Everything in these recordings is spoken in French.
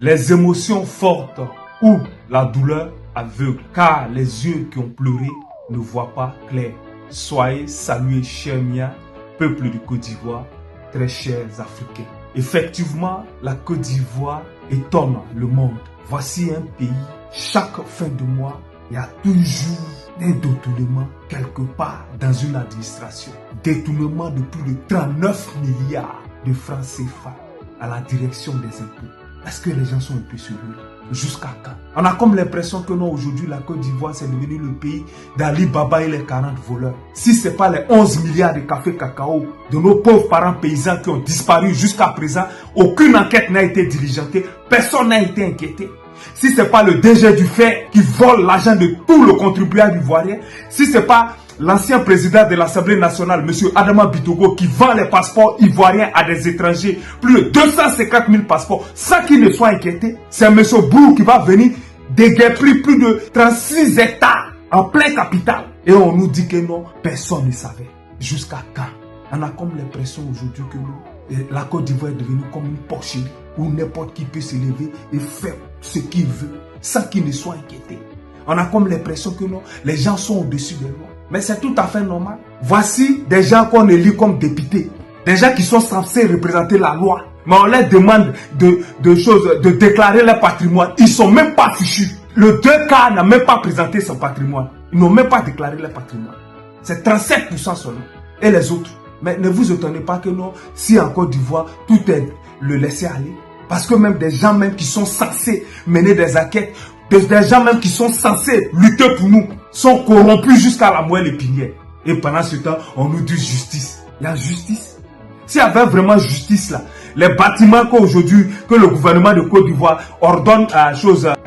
les émotions fortes ou la douleur aveugle, car les yeux qui ont pleuré ne voient pas clair. Soyez salués, chers miens, peuple de Côte d'Ivoire, très chers Africains. Effectivement, la Côte d'Ivoire étonne le monde. Voici un pays, chaque fin de mois, il y a toujours des détournements quelque part dans une administration. Détournement de plus de 39 milliards de francs CFA à la direction des impôts. Est-ce que les gens sont un peu sur lui? Jusqu'à quand? On a comme l'impression que non, aujourd'hui, la Côte d'Ivoire, c'est devenu le pays d'Ali Baba et les 40 voleurs. Si ce n'est pas les 11 milliards de café cacao de nos pauvres parents paysans qui ont disparu jusqu'à présent, aucune enquête n'a été diligentée, personne n'a été inquiété. Si ce n'est pas le DG du fait qui vole l'argent de tout le contribuable ivoirien, si ce n'est pas l'ancien président de l'Assemblée nationale, M. Adama Bitogo, qui vend les passeports ivoiriens à des étrangers, plus de 250 000 passeports, sans qu'ils ne soient inquiétés, c'est M. Brou qui va venir déguerpir plus de 36 hectares en plein capital. Et on nous dit que non, personne ne savait. Jusqu'à quand? On a comme l'impression aujourd'hui que non, la Côte d'Ivoire est devenue comme une porcherie où n'importe qui peut se lever et faire ce qu'il veut sans qu'il ne soit inquiété. On a comme l'impression que non, les gens sont au-dessus des lois. Mais c'est tout à fait normal. Voici des gens qu'on élit comme députés. Des gens qui sont censés représenter la loi. Mais on leur demande de déclarer leur patrimoine. Ils ne sont même pas fichus. Le 2K n'a même pas présenté son patrimoine. Ils n'ont même pas déclaré leur patrimoine. C'est 37% seulement. Et les autres? Mais ne vous étonnez pas que non, si en Côte d'Ivoire, tout est le laisser aller. Parce que même des gens même qui sont censés mener des enquêtes, des gens même qui sont censés lutter pour nous, sont corrompus jusqu'à la moelle épinière. Et pendant ce temps, on nous dit justice. Il y a justice. S'il y avait vraiment justice là, les bâtiments qu'aujourd'hui, que le gouvernement de Côte d'Ivoire ordonne à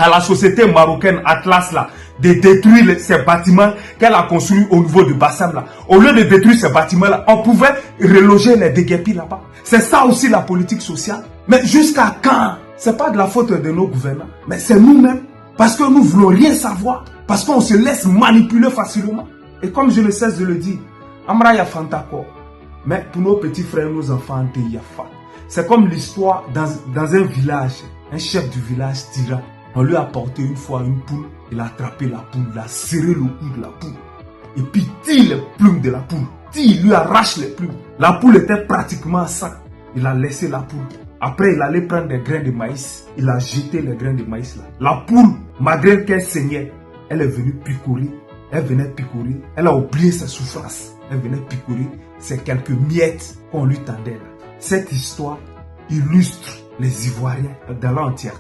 la société marocaine Atlas là, de détruire ces bâtiments qu'elle a construits au niveau de Bassam là. Au lieu de détruire ces bâtiments là, on pouvait reloger les déguerpis là-bas. C'est ça aussi la politique sociale. Mais jusqu'à quand? C'est pas de la faute de nos gouvernants, mais c'est nous-mêmes. Parce que nous ne voulons rien savoir. Parce qu'on se laisse manipuler facilement. Et comme je ne cesse de le dire, Amra Yafantako. Mais pour nos petits frères, nos enfants, Yafa. C'est comme l'histoire dans un village. Un chef du village tyran. On lui a apporté une fois une poule. Il a attrapé la poule. Il a serré le cou de la poule. Et puis tire les plumes de la poule. Il lui arrache les plumes. La poule était pratiquement à ça. Il a laissé la poule. Après, il allait prendre des grains de maïs. Il a jeté les grains de maïs là. La poule, malgré qu'elle saignait, elle est venue picorer. Elle venait picorer. Elle a oublié ses souffrances. Elle venait picorer ces quelques miettes qu'on lui tendait là. Cette histoire illustre les Ivoiriens dans l'entière.